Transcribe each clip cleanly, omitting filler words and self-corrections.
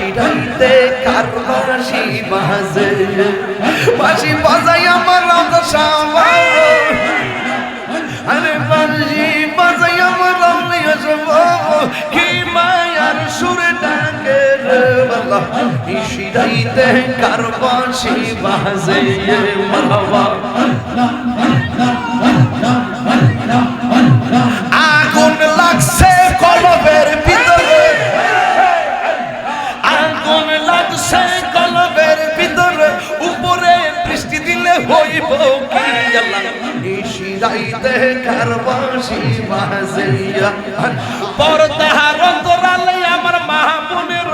নিশিরাইতে কার বাঁশি বাজে বাঁশি বাজাই আমার রাজা শামা আরে বাঁশি বাজাই আমার রামলিয়া শামা কি মায়ার সুরে ডাকে রে বাবা নিশিরাইতে কার বাঁশি বাজে মারহাবা আগুন লাগছে কলবের ভিতরে আগুন লাগছে কলবের ভিতরে উপরে বৃষ্টি দিলে হইব কি আল্লাহ নিশিরাইতে কার বাঁশি বাজে পর্দার অন্তরালে আমার মা বোনের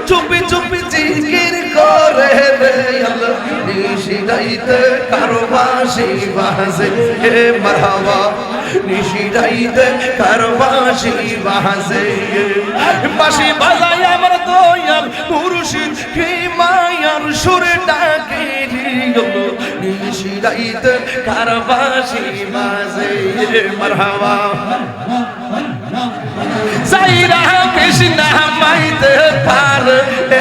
চুপি চুপি জিকির করে রে আল্লাহ নিশিরাইতে কার বাঁশি বাজে মারহাবা নিশিরাইতে কার বাঁশি বাজে বাঁশি বাজায় আমার দয়াল মুর্শিদ কি মায়ার সুরে ডাকে নিশিরাইতে কার বাঁশি বাজে মারহাবা সাইরা কৃষ্ণ মাইতে পার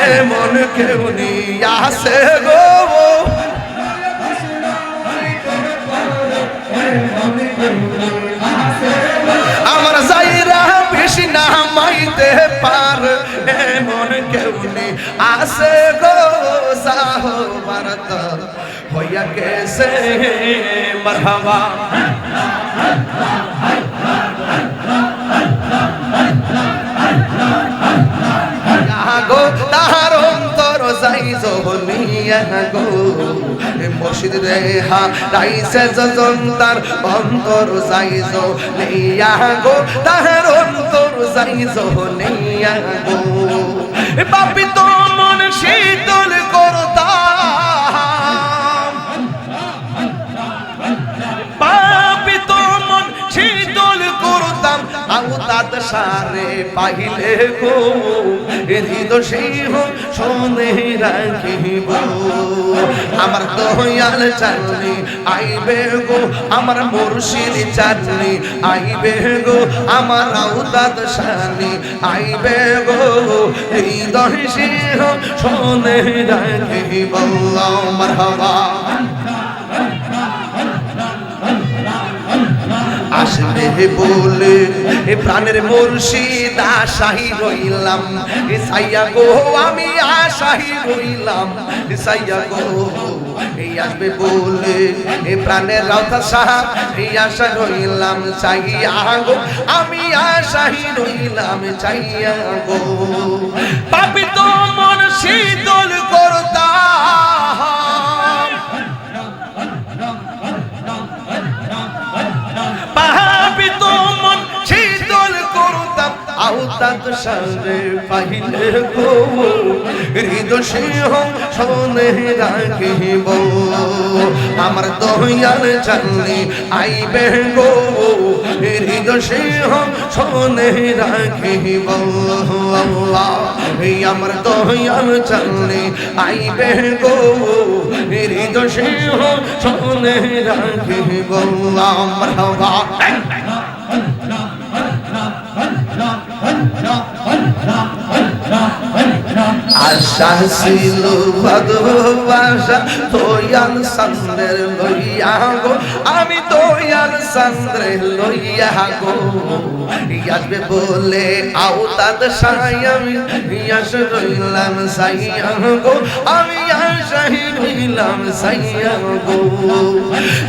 এমন কেউ নিয়ে আসে গো আমার সাইরা কৃষ্ণ মাইতে পার এমন কেউ নিয়ে আসে গো সাহবারত হইয়া কেসে মারহাবা গো তাহার অন্তর যাই জহনিয়া গো মুর্শিদ রে হা রাইছে যন্তার অন্তর যাই জহনিয়া গো তাহার অন্তর যাই জহনিয়া গো পাপি তো মন শীতল করতাম পাপি তো মন শীতল করতাম আউতাত সারে পাইলে গো হৃদয় সিংহ শোনে রাখিব আমার দয়াল চাঁদনি আইবে গো আমার মুর্শিদ চাঁদনি আইবে গো আমার আউতাত সানি আইবে গো হৃদয় সিংহ শোনে রাখিব মারহাবা আসবে বলে এ প্রাণের মুর্শিদ আশাই রইলাম সাইয়া গো আমি আশাই রইলাম সাইয়া গো এই আসবে বলে এ প্রাণের রাউতা সাহা এই আশা রইলাম চাইয়া গো আমি আশাই রইলাম চাইয়া গো পাপি তো মন শীতল করতাম পাপি তো মন শীতল করতাম আউতাত সারে পাইলে গো হৃদয় সিংহ শোনে রাখিব আমার দয়াল চাঁদনি আইবে গো হৃদয় সিংহ শোনে রাখিব আমার দয়াল চাঁদনি আইবে গো হৃদয় সিংহ শোনে রাখিব মারহাবা আশা ছিল ভালোবাসা দয়াল চন্দ্রের লইয়া গো আমি দয়াল চন্দ্রের লইয়া গো আসবে বলে আউতাত সাই আমি আশ রইলাম সাইয়া গো আমি আশাই রইলাম সাইয়া গো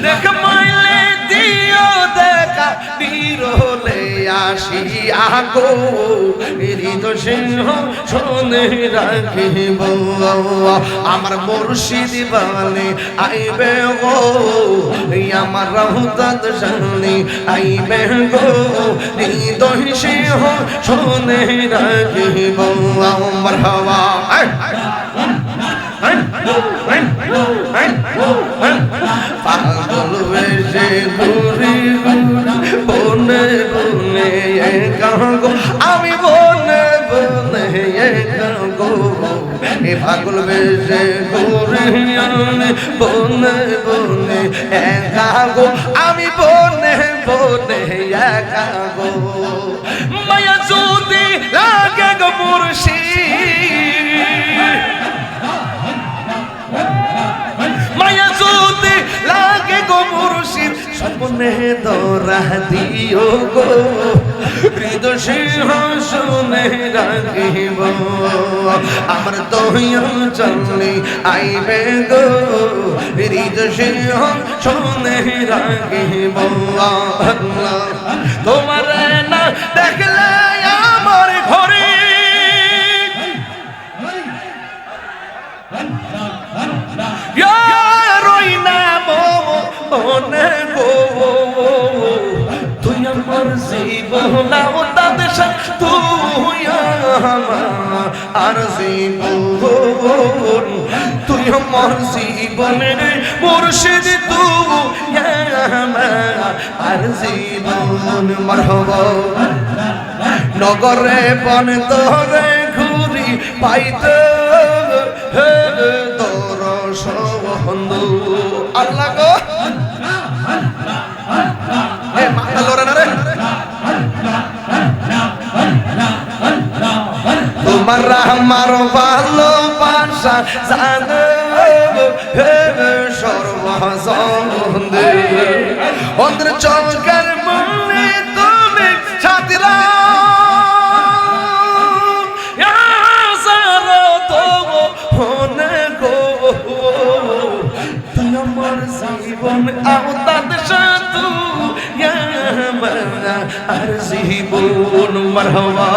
দেখ মাইলে দিও দেখা বিরলে আসিয়া গো হৃদয় সিংহ শোনে রাখিব আমার মুর্শিদ বালে আইবে গো আমার রাউতাত সানি আইবে গো হৃদয় সিংহ শোনে রাখিব মারহাবা পাগল বেশে ঘুরি বনে বনে গো আমি বনে বনে গো এ পাগল বেশে ঘুরি বনে বনে গো আমি বনে বনে গো মায়া যদি মুর্শিদ মায়া যদি লাগে গো মুর্শিদ স্বপ্নে দরা দিও গো হৃদয় সিংহাসনে রাখিব আমার দয়াল চলে আইবে গো হৃদয় সিংহাসনে রাখিব তোমার না দেখলে আমার ঘরে রই না মনে গো তুই আমার জীবন তাদের সাথে তুই আর জীবন তুই আমার জীবনের মুর্শিদ তুই আর জীবন মারহাবা নগরে বন তোরে ঘুরি পাইতে তোর বন্ধু আল্লাহ গো এ মাথা লড়ে না রে তোমার আমার ভালোবাসা জানো সর্বসন্ধে অন্তর চৌকার মনে তুমি ছাতিরা জীবন তাদের সাথে আর জীবন মারহাবা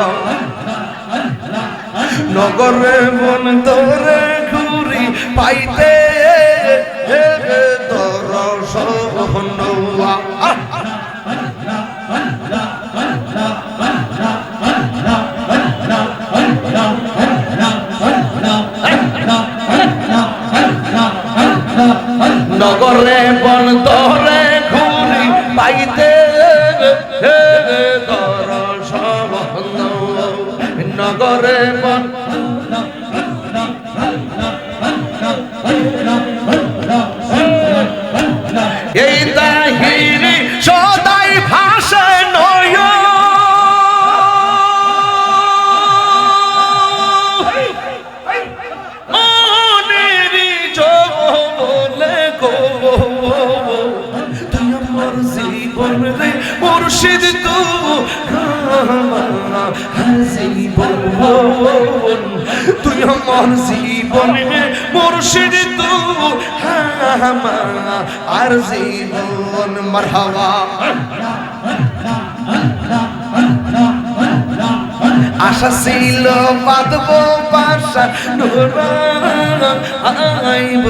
নগরে বন তোরে ঘুরি পাইতে তোর সহনুয়া নগরে বন তোরে ঘুরি পাইতে তোর সবন্ধ নগরে বন এই তাহিরি সদাই ভাষা নয় মুর্শিদ তু জীবন তুই আমার জীবনে মুর্শিদ তু আর জীবন মারহাবা আশা ছিল বাঁধব বাসা আইব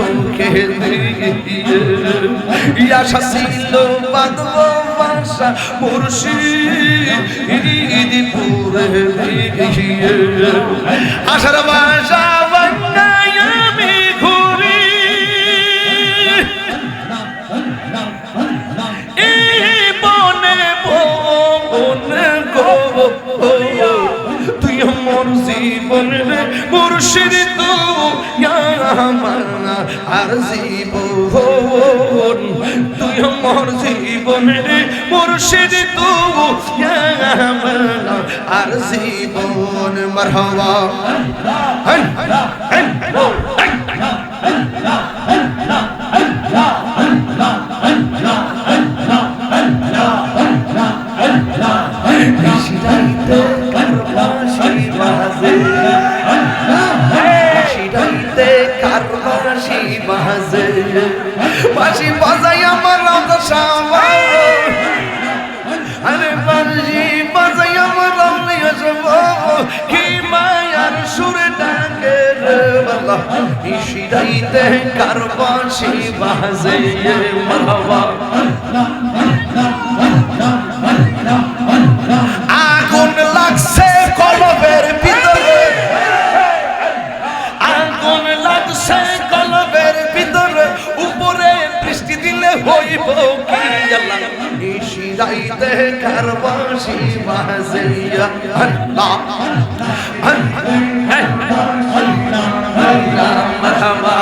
আশা ছিল বাঁধব বাসা মুর্শিদ পুরে আশার বাসা বাঙ্গাই আমি ঘুরি বনে বনে গো তুই আমার জীবনের মুর্শিদ তু আর জীবন তুই আমার জীবনের মুর্শিদ তু আর জীবন মারহাবা বাঁশি বাজাই আমার রাজা শামা আরে বাঁশি বাজাই আমার রাজা শামা কি মায়ার সুরে ডাকে রে বাবা ইশিরাইতে কার বাঁশি বাজে মারহাবা আগুন লাগছে কলবের ভিতরে আগুন লাগছে কলবের ভিতরে উপরে বৃষ্টি দিলে হইব কি আল্লাহ ইশিরাইতে কার বাঁশি বাজে আল্লাহ মারহাবা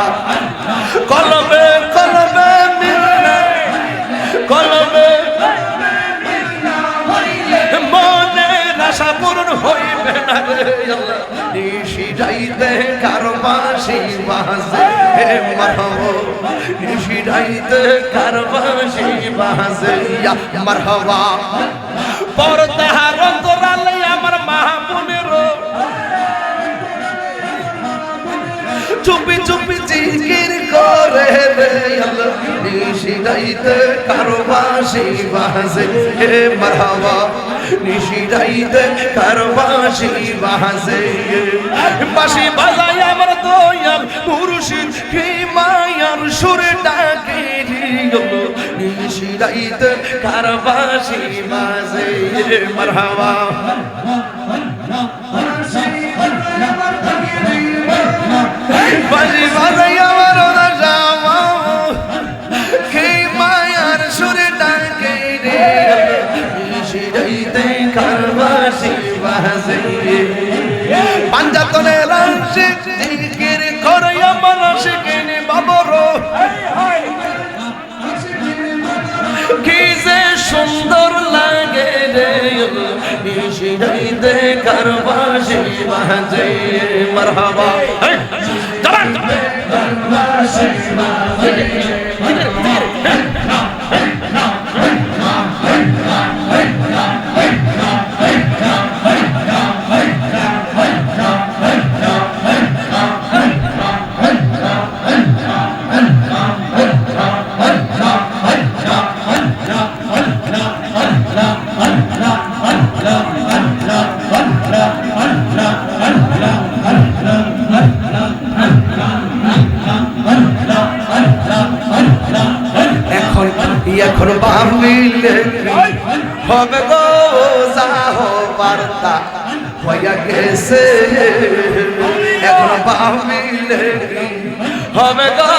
কলবে কলবে মিলনা কলবে মনের আশা পূরণ হইবে হবে না রে আল্লাহ নিশি রাইতে কারো বাঁশি বাজে মারহাবা নিশি রাইতে কারো বাঁশি বাজে মারহাবা পর্দার অন্তরালে আমার মা বোনেরও চুপি চুপি জিকির করে রে আল্লাহ নিশি রাইতে কারো বাঁশি বাজে মারহাবা নিশি রাইতে কারো বাঁশি বাজে বাঁশি বাজায় আমার দয়াল মুর্শিদ কি মায়ার সুরে ডাকে নিশি রাইতে কারো বাঁশি বাজে মারহাবা বাঁশি বাজাই আমার জামা কে মায়ার সুরে ডাকে রে নিশি রাইতে কার বাঁশি বাজে পাঞ্জাতনে রাশি জিকির করে আমার আশিকিনি বাবরো কি যে সুন্দর লাগে রে নিশি রাইতে কার বাঁশি বাজে মারহাবা এখন ভাবিলে হবে গো যাহ বার্তা হইয়া গেছে এখন ভাবিলে হবে গো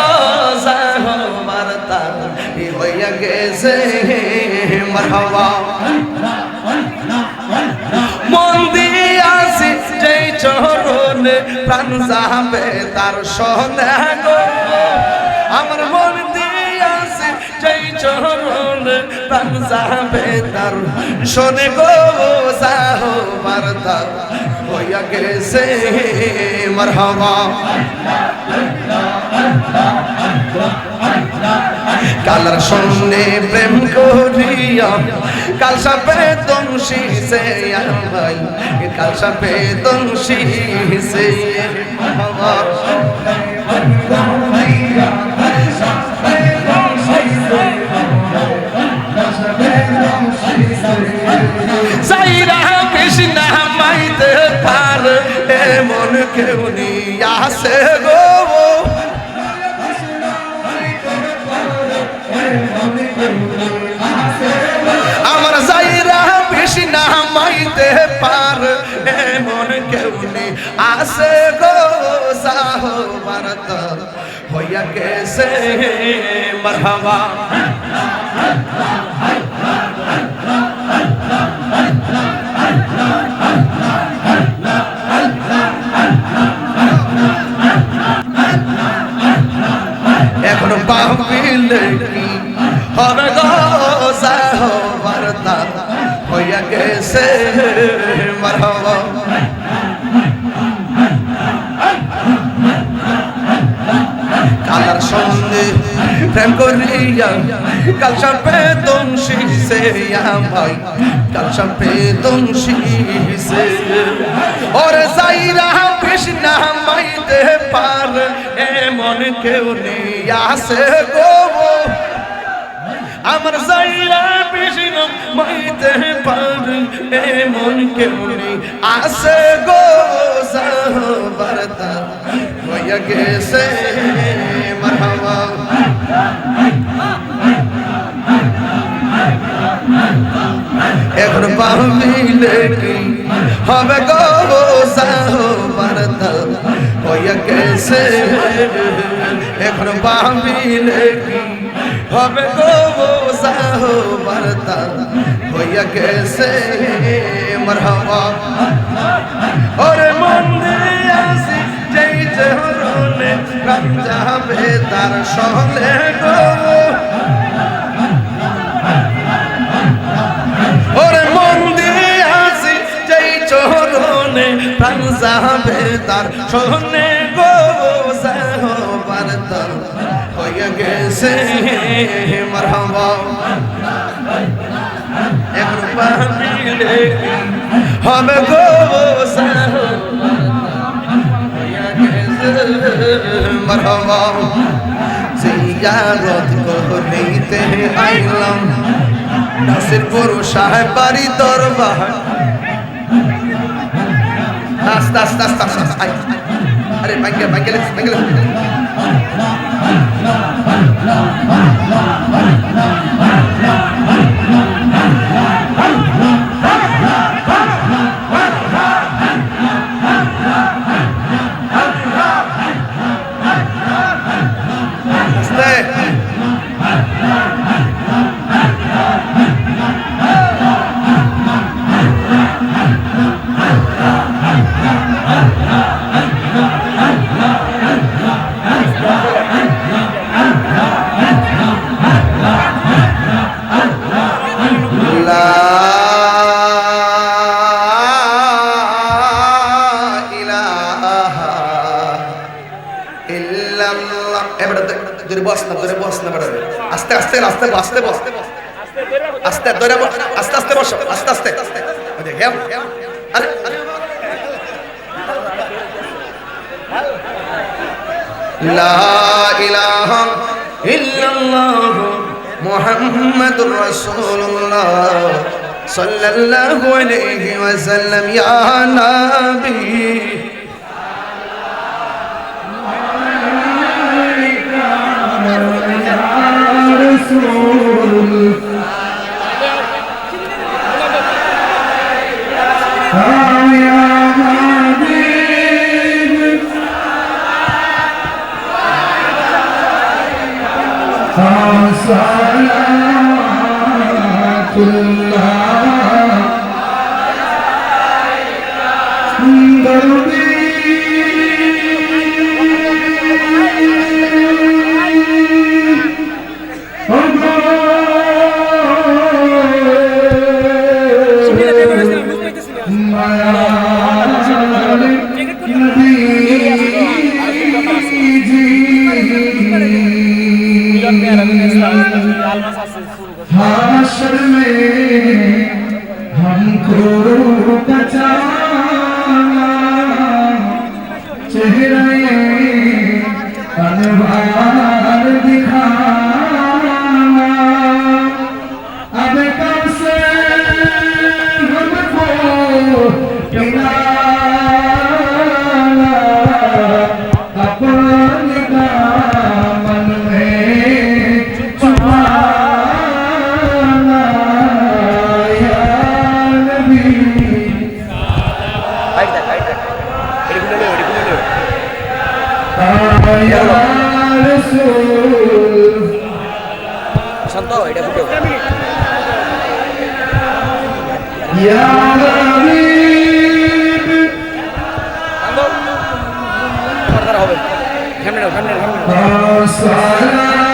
যাহ বার্তা হইয়া গেছে মারহাবা মন দিয়ে আসি যেই চরণে প্রাণ যাবে তার সনে গো আমার মন যেই চরণে প্রাণ যাবে তার শোনে গো যাহ বার্তা হইয়া গেছে মারহাবা কালার সঙ্গে প্রেম করিয়া কাল সাপে দংশী সে ভাই কাল সাপে দংশী সে মারহাবা সাইরা কৃষ্ণা মাইতে পার এমন কেউ নিয়া আসে গো আমার সাইরা কৃষ্ণা মাইতে পার এমন কেউ নিয়া আসে গো যাহ বার্তা হইয়া গেছে মারহাবা এখন ভাবিলে কি হবে গো যাহ বার্তা হইয়া গেছে মারহাবা কালার সঙ্গে প্রেম করিয়া কাল সাপে দংশী সে ভাই কাল সাপে দংশী সে ওরে সাইরা কৃষ্ণা মাইতে পার এমন কেউ নিয়া আসে গো আমার সাইরা কৃষ্ণ মাইতে পার এমন কেউ নিয়া আসে গো যাহ বার্তা হইয়া গেছে মারহাবা এখন ভাবিলে কি হবে গো যাহ বার্তা হইয়া গেছে এখন ভাবিলে কি হবে গো যাহ বার্তা হইয়া গেছে মারহাবা ওরে মন দিয়ে আসি যেই চরণে প্রাণ যাবে তার সনে গো ওরে মন দিয়ে আসি যেই চরণে শোনে প্রাণ যাবে তার শোনে গো সাহবার তার হয়ে গেছে মারহাবা একরূপা মিলে হবে গো মারহাবা জিয়ারত করিতে আইলাম নাসিরপুর সাহেব বাড়ি দরবার আস্তে আস্তে আস্তে আস্তে আরে বাইকেলে আস্তে আস্তে আস্তে আস্তে আস্তে ধরে আস্তে আস্তে বসো আস্তে আস্তে লা ইলাহা ইল্লাল্লাহ মুহাম্মাদুর রাসূলুল্লাহ সাল্লাল্লাহু আলাইহি ওয়াসাল্লাম ইয়া নবী हाशर में हमको बचाना चेहरे अनवार दिखाना अब कब से हमको पिलाना अपने दामन में শান্ত এটা ফুটো ইয়া হাবিব দরকার হবে সামনে নাও সালাতুল্লাহ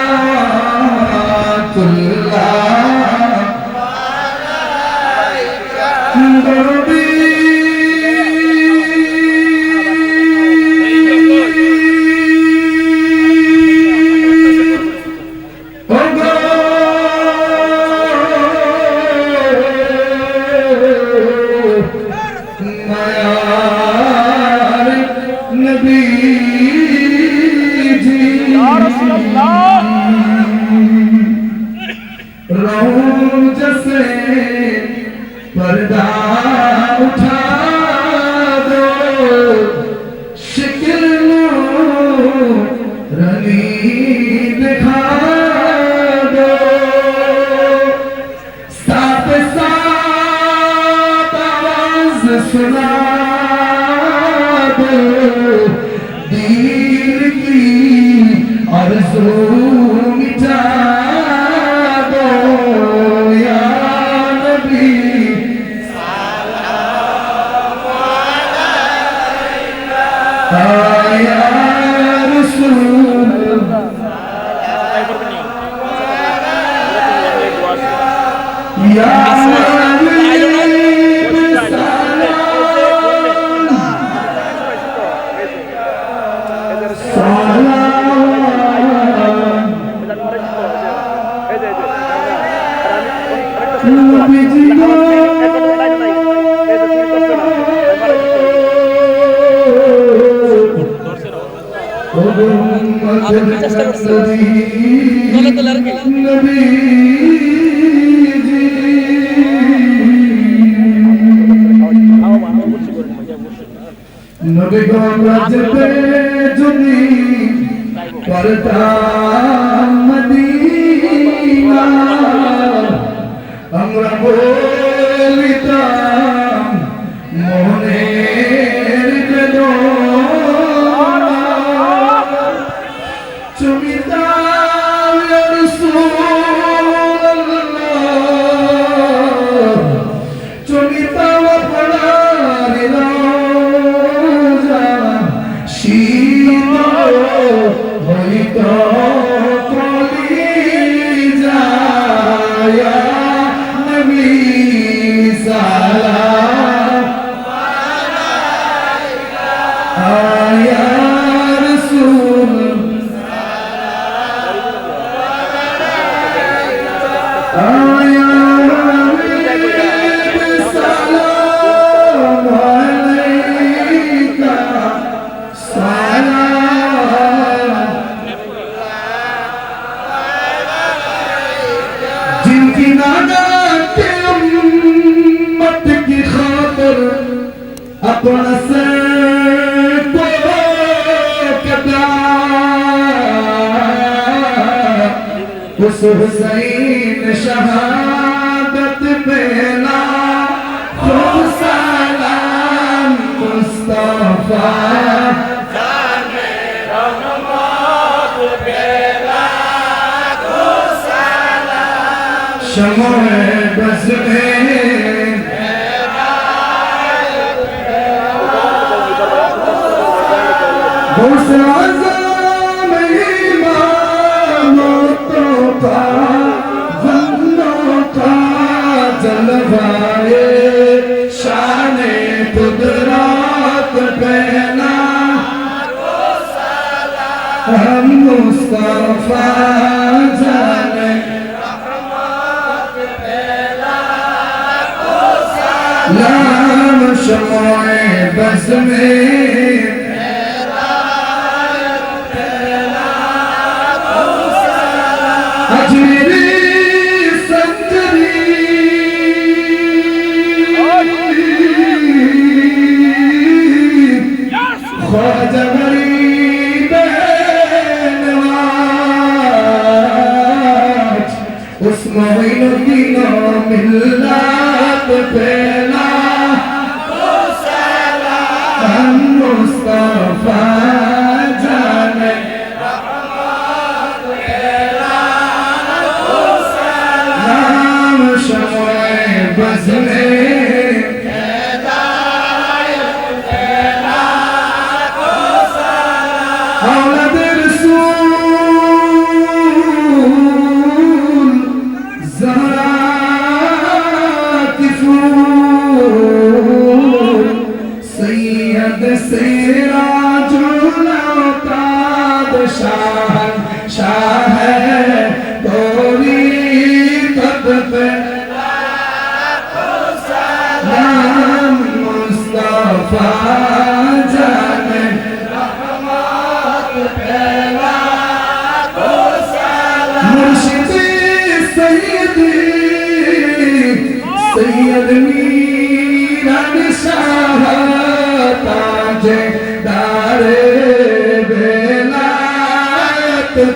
जैसे पर्दा उठा दो शिकिल रनी दिखा दो साथ साथ आवाज सुना दो दीन की आरज़ू मिटा दो या नबी या रसूल या আপনি চেষ্টা করছেন তোলে তোলে আর কি নবী গো রাজতে যদি করতাম মদিনা আমরা বলিতাম মনের বেদনা চুমিতাম ইয়া রাসূলুল্লাহ চুমিতাম আপনার রওজা শীতল হইত কলিজা ইয়া নবী সালাম আলাইকা ইয়া রাসূল जिनकी नादात के उम्मत की खातिर अपना सर को कटा उस हुसैन शहादत पे ना खूब सलाम मुस्तफा जाने रहमत पे शमए बज़ में गौस आज़म इमामों का वन्नों का जलवाए शाने कुदरत पहना हम मुस्तफा जाने नाम शमए बज़ में अजमेरी संजरी ख्वाजा गरीब नवाज उस मोइनुद्दीन मिल्लत पहला हम मुस्तफा जाने नाम शमए बज़ में औलाद रसूल ज़हरा की फूल सैयद सिराजुल औताद शाह शाह गोरी कद पे नाम मुस्तफा जाने मुर्शिदी सैयदी सैयद मीरा निशाह ताजे